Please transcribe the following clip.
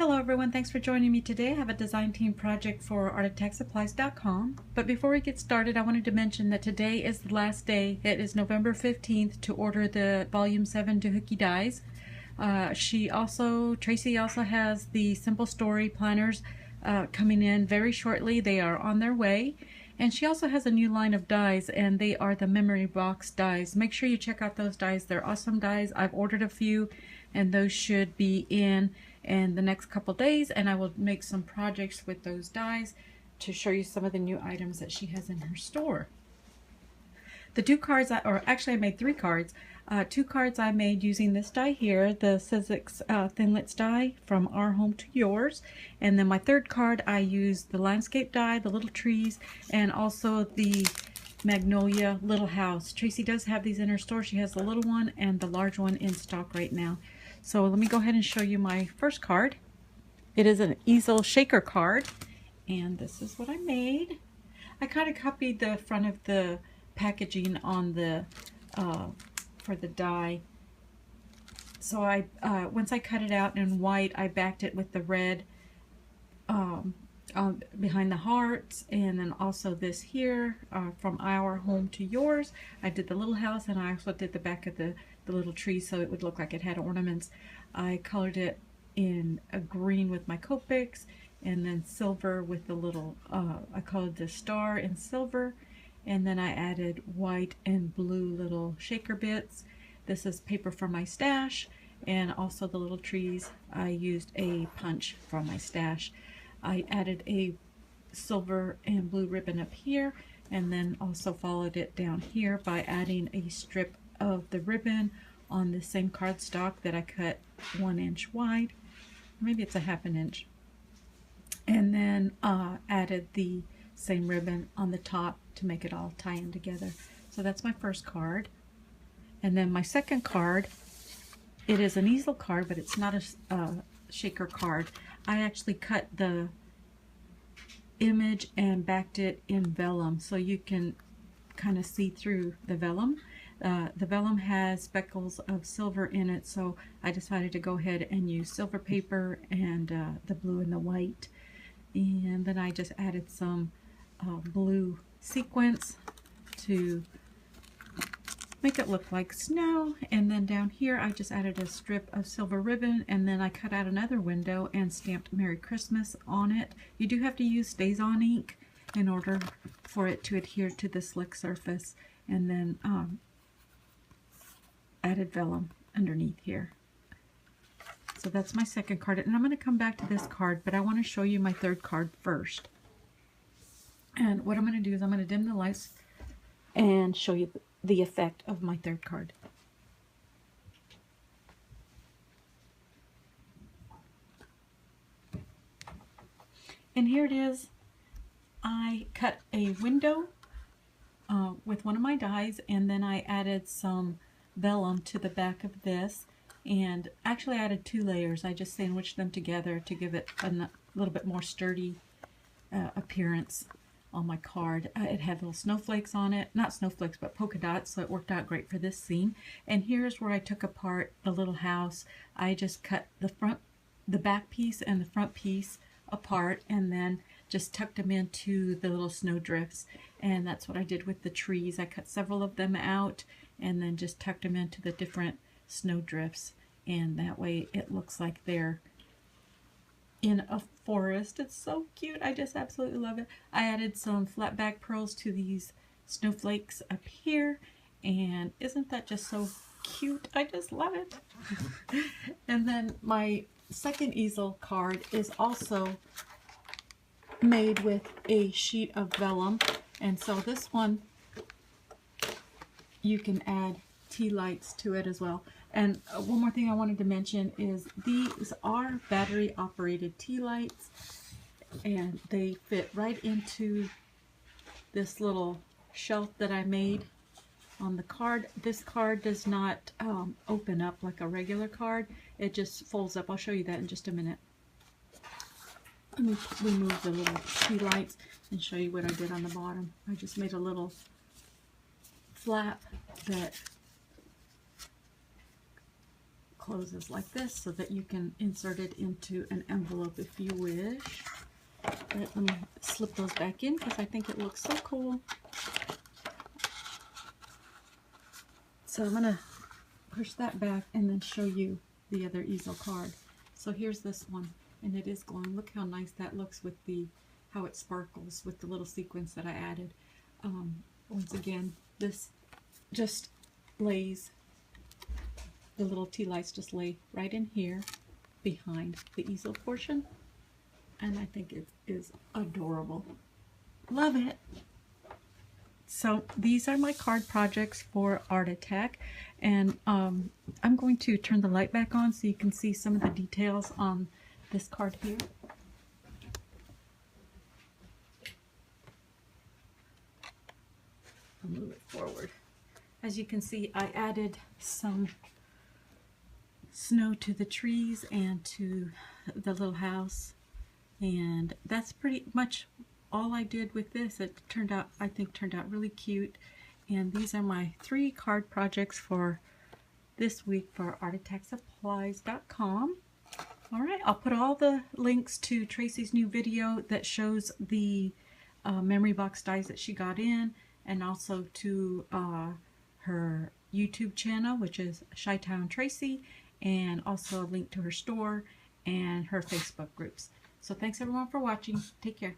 Hello everyone, thanks for joining me today. I have a design team project for artattacksupplies.com. But before we get started, I wanted to mention that today is the last day. It is November 15th to order the Volume 7 Doohickey dies. Traci also has the Simple Story planners coming in very shortly. They are on their way. And she also has a new line of dies, and they are the memory box dies. Make sure you check out those dies. They're awesome dies. I've ordered a few, and those should be in the next couple days, and I will make some projects with those dies to show you some of the new items that she has in her store. The two cards, I made three cards. Two cards I made using this die here, the Sizzix Thinlits die from Our Home to Yours. And then my third card, I used the landscape die, the little trees, and also the Magnolia little house. Traci does have these in her store. She has the little one and the large one in stock right now. So let me go ahead and show you my first card. It is an easel shaker card, and this is what I made. I kind of copied the front of the packaging on the for the die. So I once I cut it out in white, I backed it with the red behind the hearts, and then also this here from Our Home to Yours. I did the little house, and I also did the back of the little tree so it would look like it had ornaments. I colored it in a green with my Copics, and then silver with the little, I colored the star in silver, and then I added white and blue little shaker bits. This is paper from my stash, and also the little trees. I used a punch from my stash. I added a silver and blue ribbon up here, and then also followed it down here by adding a strip of the ribbon on the same cardstock that I cut 1 inch wide. Maybe it's a ½ inch. And then added the same ribbon on the top to make it all tie in together. So that's my first card. And then my second card, it is an easel card, but it's not a shaker card. I actually cut the image and backed it in vellum so you can kind of see through the vellum. The vellum has speckles of silver in it, so I decided to go ahead and use silver paper and the blue and the white. And then I just added some blue sequins to make it look like snow. And then down here I just added a strip of silver ribbon, and then I cut out another window and stamped Merry Christmas on it. You do have to use StazOn ink in order for it to adhere to the slick surface. And then added vellum underneath here. So that's my second card, and I'm going to come back to this card, but I want to show you my third card first. And what I'm going to do is I'm going to dim the lights and show you the effect of my third card. And here it is. I cut a window with one of my dies, and then I added some vellum to the back of this, and actually I added 2 layers. I just sandwiched them together to give it a little bit more sturdy appearance on my card. It had little snowflakes on it, not snowflakes but polka dots, so it worked out great for this scene. And here's where I took apart the little house. I just cut the back piece and the front piece apart, and then just tucked them into the little snow drifts. And that's what I did with the trees. I cut several of them out and then just tucked them into the different snow drifts, and that way it looks like they're in a forest. It's so cute. I just absolutely love it. I added some flat back pearls to these snowflakes up here, and isn't that just so cute? I just love it. And then my second easel card is also made with a sheet of vellum, and so this one you can add tea lights to it as well. And one more thing I wanted to mention is these are battery operated tea lights, and they fit right into this little shelf that I made on the card. This card does not open up like a regular card. It just folds up. I'll show you that in just a minute. Let me remove the little tea lights and show you what I did on the bottom. I just made a little flap that closes like this so that you can insert it into an envelope if you wish. Let me slip those back in because I think it looks so cool. So I'm going to push that back and then show you the other easel card. So here's this one, and it is glowing. Look how nice that looks with the, how it sparkles with the little sequins that I added. Once again, this just lays, the little tea lights just lay right in here behind the easel portion, and I think it is adorable. Love it. So these are my card projects for Artattack, and I'm going to turn the light back on so you can see some of the details on this card here. I'll move it forward. As you can see, I added some snow to the trees and to the little house, and that's pretty much all I did with this. It turned out, I think, turned out really cute. And these are my 3 card projects for this week for artattacksupplies.com. All right, I'll put all the links to Traci's new video that shows the memory box dies that she got in, and also to her YouTube channel, which is Chi-townTraci, and also a link to her store and her Facebook groups. So thanks everyone for watching. Take care.